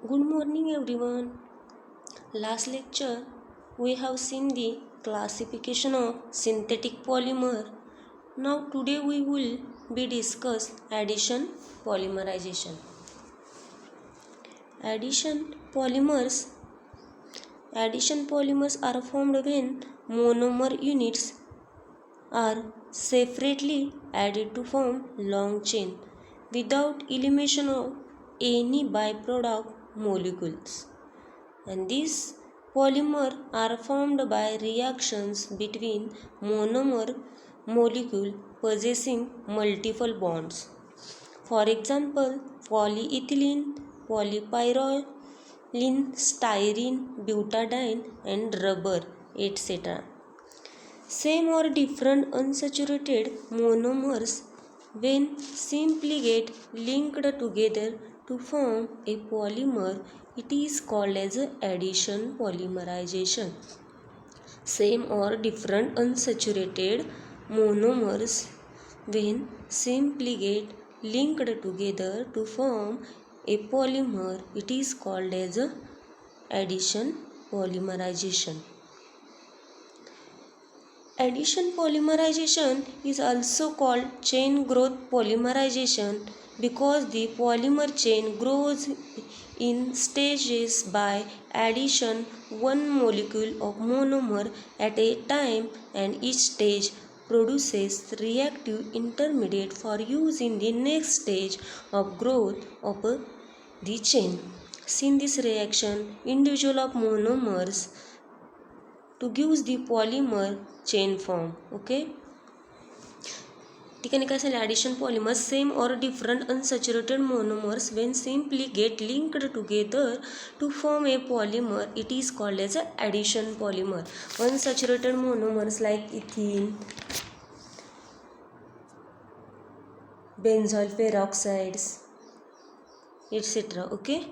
Good morning everyone. Last lecture we have seen the classification of synthetic polymer. Now today we will be discuss addition polymerization. Addition polymers Addition polymers are formed when monomer units are separately added to form long chain without elimination of any byproduct molecules. And these polymers are formed by reactions between monomer molecule possessing multiple bonds. For example, polyethylene, polypyrrolene, styrene, butadiene, and rubber, etc. Same or different unsaturated monomers when simply get linked together to form a polymer, it is called as addition polymerization. Same or different unsaturated monomers when simply get linked together to form a polymer, it is called as addition polymerization. Addition polymerization is also called chain growth polymerization because the polymer chain grows in stages by addition one molecule of monomer at a time, and each stage produces reactive intermediate for use in the next stage of growth of the chain. In this reaction, individual of monomers to gives the polymer chain form. Okay, ठिकाणी काय झाले addition polymers same or different unsaturated monomers when simply get linked together to form a polymer it is called as a addition polymer. Unsaturated monomers like ethene, benzoyl peroxides etcetera. Okay,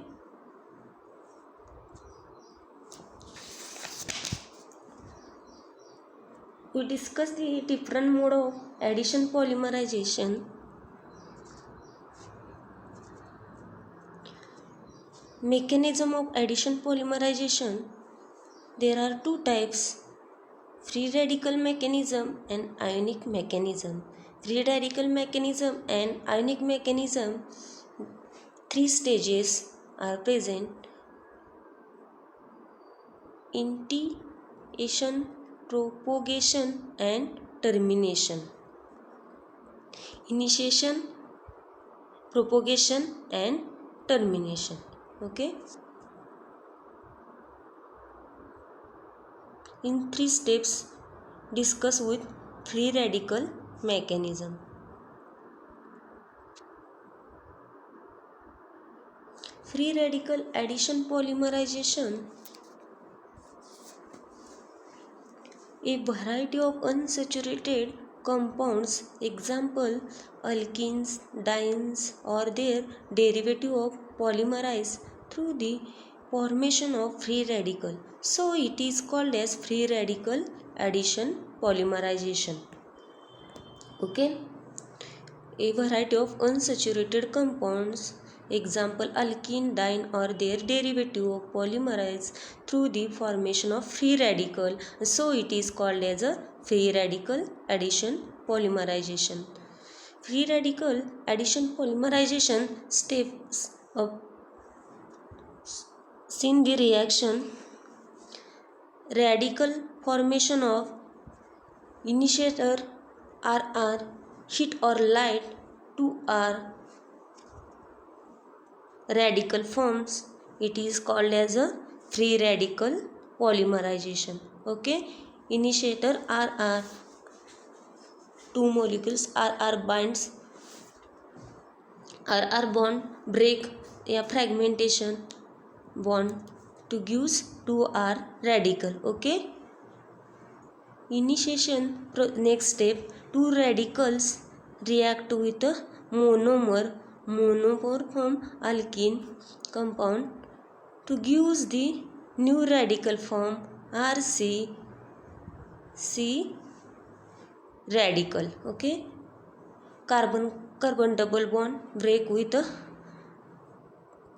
we discuss the different mode of addition polymerization. Mechanism of addition polymerization, there are two types: free radical mechanism and ionic mechanism. Free radical mechanism and ionic mechanism, three stages are present: initiation, propagation and termination. Initiation, propagation and termination. Okay, in three steps discuss with free radical mechanism. Free radical addition polymerization, a variety of unsaturated compounds, example alkenes, dienes or their derivative of polymerize through the formation of free radical. So it is called as free radical addition polymerization. Okay, a variety of unsaturated compounds, example alkene, diene or their derivative of polymerize through the formation of free radical. So it is called as a free radical addition polymerization. Free radical addition polymerization steps of in the reaction: radical formation of initiator RR, heat or light 2R radical forms, it is called as a free radical polymerization. Okay, initiator RR, two molecules RR binds, RR bond break या fragmentation bond to gives 2R radical. Okay, initiation next step, two radicals react with a monomer form alkene compound to gives the new radical form RC radical. Okay, carbon double bond break with a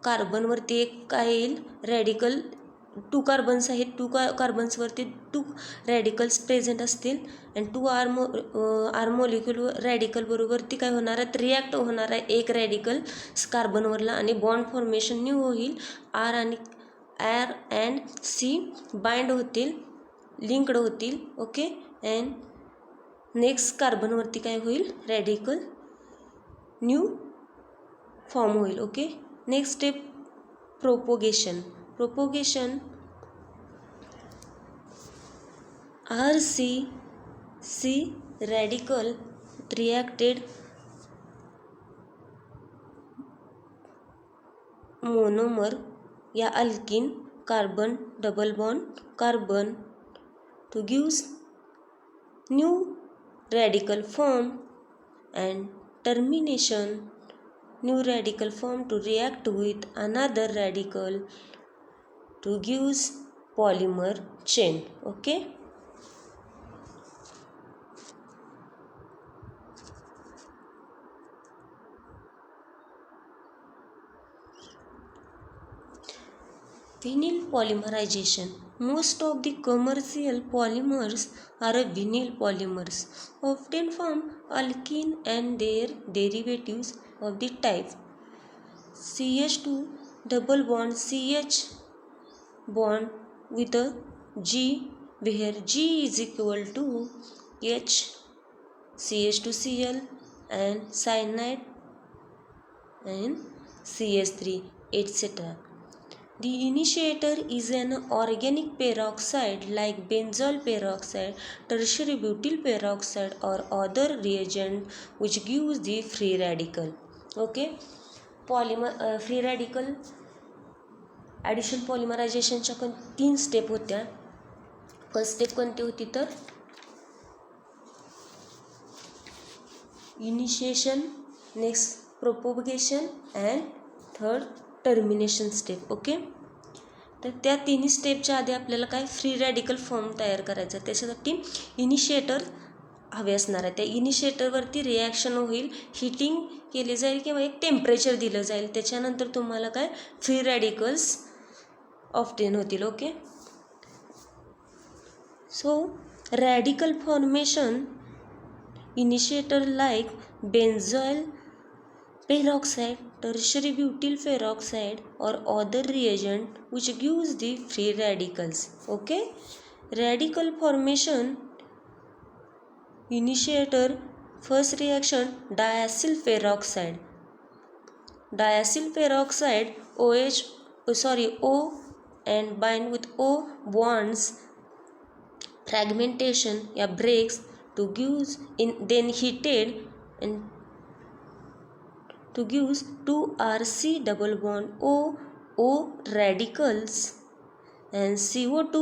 कार्बनवरती एक काय येईल, radical 2 carbons आहेत, 2 कार्बन्सवरती 2 radicals present असतील आणि 2 are molecule radical बरोबरती काय होणार आहे, react होणार आहे एक रॅडिकल कार्बनवरला आणि बॉन्ड फॉर्मेशन न्यू होईल. आर अँड सी बाइंड होतील, लिंक्ड होतील. ओके. अँड नेक्स्ट कार्बनवरती काय होईल, रॅडिकल न्यू फॉर्म होईल. Okay. Next step propagation. RCC radical reacted monomer या alkene carbon double bond carbon to gives new radical form and termination new radical form to react with another radical to gives polymer chain. Okay. Vinyl polymerization. Most of the commercial polymers are vinyl polymers, often from alkene and their derivatives of the type CH2 double bond CH bond with a G, where G is equal to H CH2Cl and cyanide and CH3, etc. The initiator is an organic peroxide like benzoyl peroxide, tertiary butyl peroxide or other reagent which gives the free radical. Okay. Free radical addition पॉलिमरायझेशनच्या 3 step होत्या. First step कोणती होती तर initiation, next propagation and third termination step. Okay. तर त्या तिन्ही स्टेपच्या आधी आपल्याला काय फ्री रॅडिकल फॉर्म तयार करायचा, त्याच्यासाठी इनिशिएटर हवे असणार आहे. त्या इनिशिएटरवरती रिॲक्शन होईल, हिटिंग केले जाईल किंवा एक टेम्परेचर दिलं जाईल, त्याच्यानंतर तुम्हाला काय फ्री रॅडिकल्स ऑब्टेन होतील. Okay. So radical formation initiator like benzoyl peroxide, tertiary butyl peroxide or other reagent which gives the free radicals. Okay. Radical formation initiator, first reaction diacyl peroxide. Diacyl peroxide O and bind with O bonds, fragmentation या breaks to gives in then heated and to gives 2RC double bond O radicals and CO2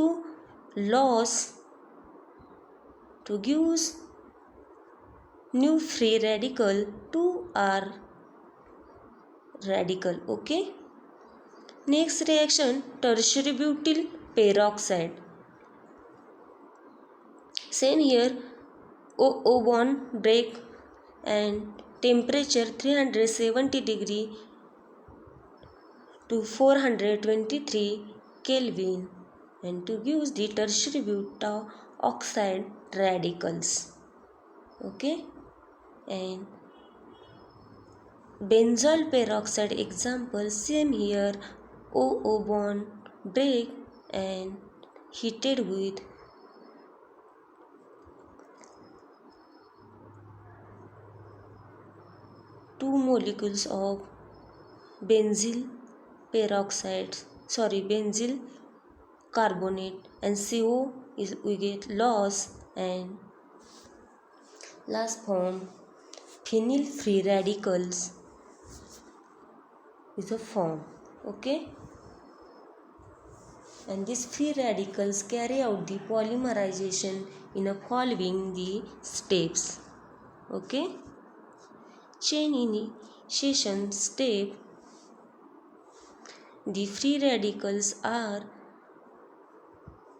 loss to gives new free radical 2R radical. Okay. Next reaction tertiary butyl peroxide. Same here, O bond break and temperature 370 degree to 423 Kelvin and to gives the tertiary butyl oxide radicals. Okay. And benzoyl peroxide example, same here, O bond break and heated with two molecules of benzyl carbonate and CO is we get loss, and last form phenyl free radicals is a form. Okay. And these free radicals carry out the polymerization in a following the steps. Okay. Chain initiation step. The free radicals are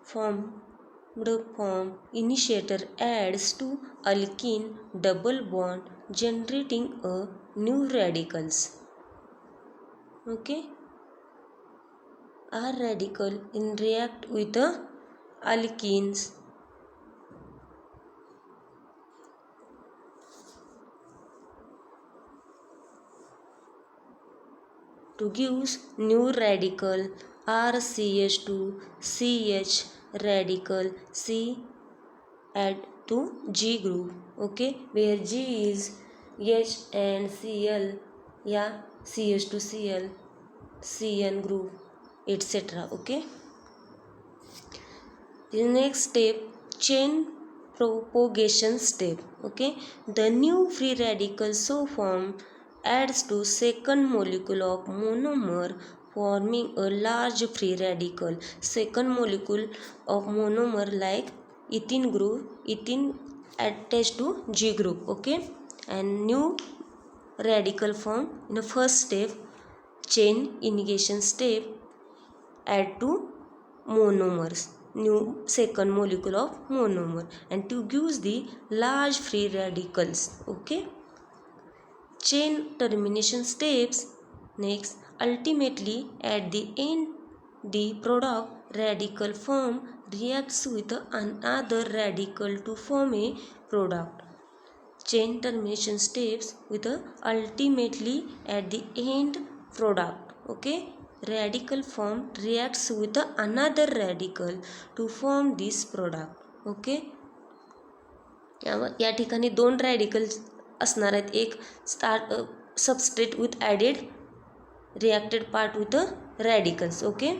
formed from initiator adds to alkene double bond generating a new radicals. Okay. R radical in react with the alkenes to give new radical RCH2 CH radical C add to G group, okay, where G is H and Cl, yeah, CH2Cl, CN group, etc. Okay. The next step, chain propagation step. Okay, the new free radical so formed adds to second molecule of monomer, forming a large free radical. Second molecule of monomer like ethene group, ethene attached to G group. Okay, and new radical form in the first step, chain initiation step, add to monomers, new second molecule of monomer, and to give the large free radicals. Okay, chain termination steps. Next, ultimately at the end the product radical form reacts with another radical to form a product. Chain termination steps with ultimately at the end product. Okay, radical form reacts with another radical to form this product. Okay, या ठिकाणी दोन radical असणार आहेत, एक substrate with added reacted part with radicals. Okay,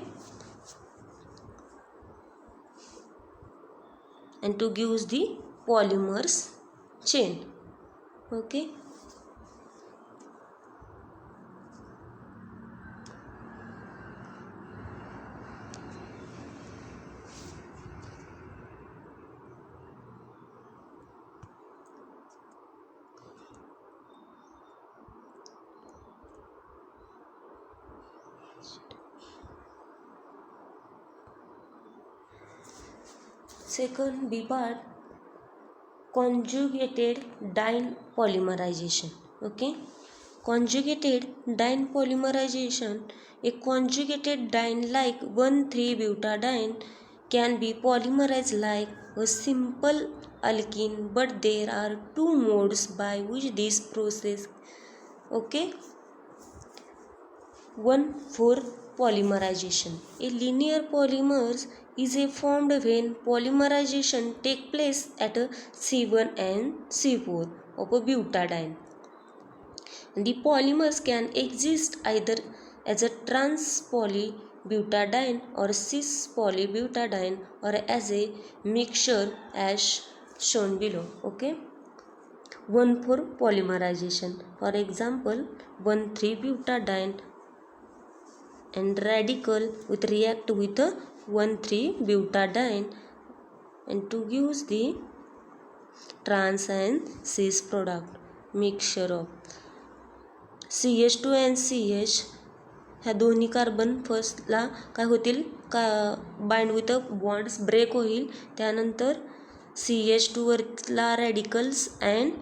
and to gives the polymers chain. Okay, second B part, conjugated diene polymerization. Okay, conjugated diene polymerization, a conjugated diene like 1,3-butadiene can be polymerized like a simple alkene, but there are two modes by which this process. Okay, one for polymerization. A linear polymers is formed when polymerization takes place at C1 and C4 of a butadiene. The polymers can exist either as a trans polybutadiene or cis polybutadiene or as a mixture as shown below. Okay, one for polymerization, for example 1,3-butadiene and radical with react with 1,3-butadiene and to give the trans and cis product mixture of CH2 and CH. ह्या दोन्ही carbon फर्स्टला काय होतील, का bind with bonds break होईल, त्यानंतर CH2 वरला radicals and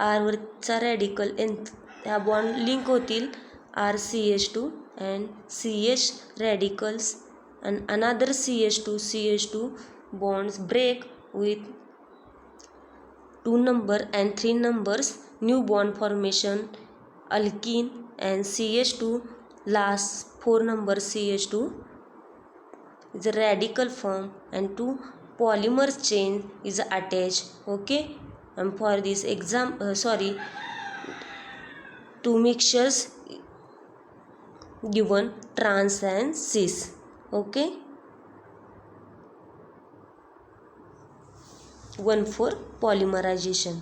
R वरचा radical ह्या बॉन्ड लिंक होतील RCH2 and CH radicals and another CH2 bonds break with 2 number and 3 numbers, new bond formation alkene and CH2 last 4 number CH2 is a radical form and 2 polymer chain is attached. Okay, and for this two mixtures given trans and cis. Okay, one for polymerization.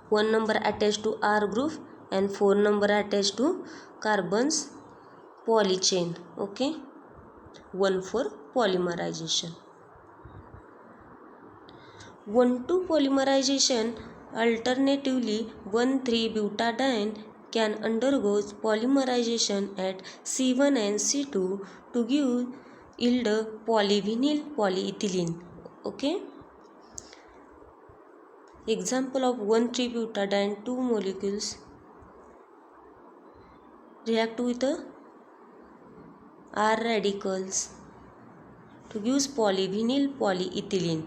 One number attached to R group and 4 number attached to carbons poly chain. Okay, one for polymerization. 1,2 polymerization. Alternatively, 1,3-butadiene can undergo polymerization at C1 and C2 to give yield polyvinyl polyethylene. Okay, example of 1,3-butadiene 2 molecules react with R radicals to give polyvinyl polyethylene.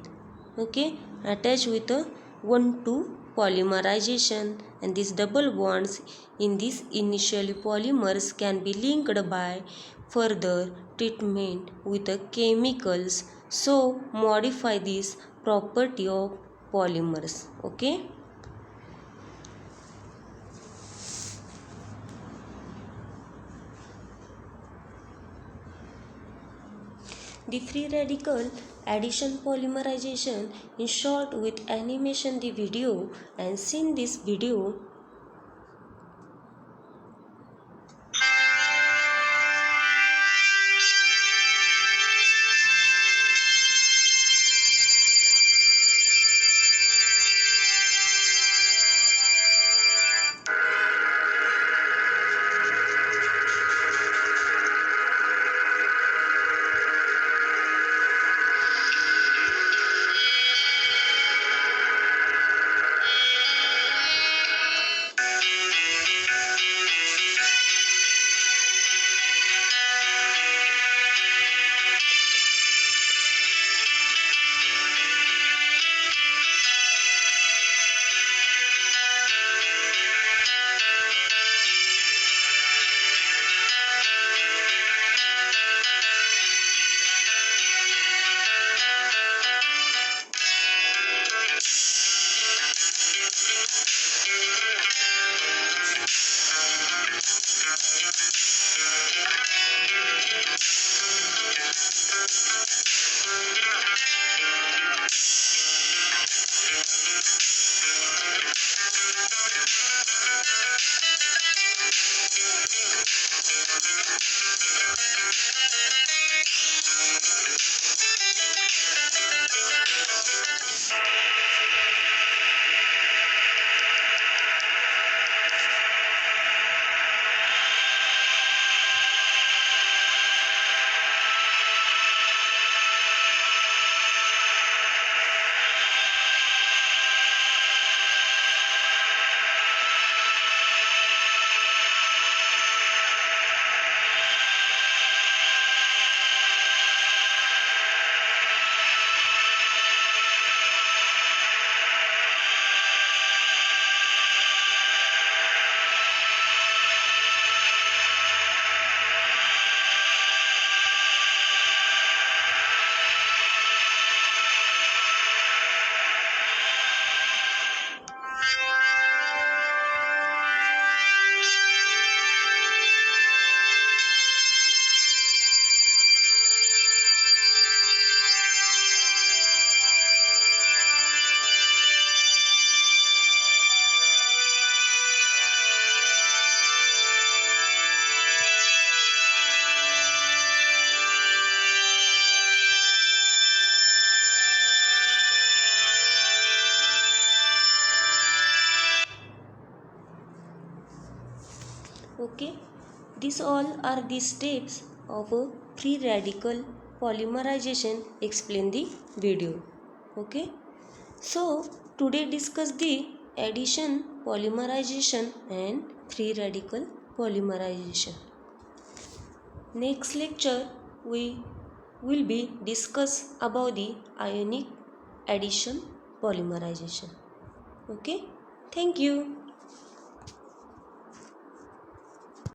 Okay, attach with a 1,2 polymerization, and these double bonds in these initially polymers can be linked by further treatment with the chemicals, so modify this property of polymers. Okay. The free radical addition polymerization, in short, with animation the video and seen this video. Okay, these all are the steps of a free radical polymerization explain the video. Okay, so today discuss the addition polymerization and free radical polymerization. Next lecture we will be discuss about the ionic addition polymerization. Okay, thank you.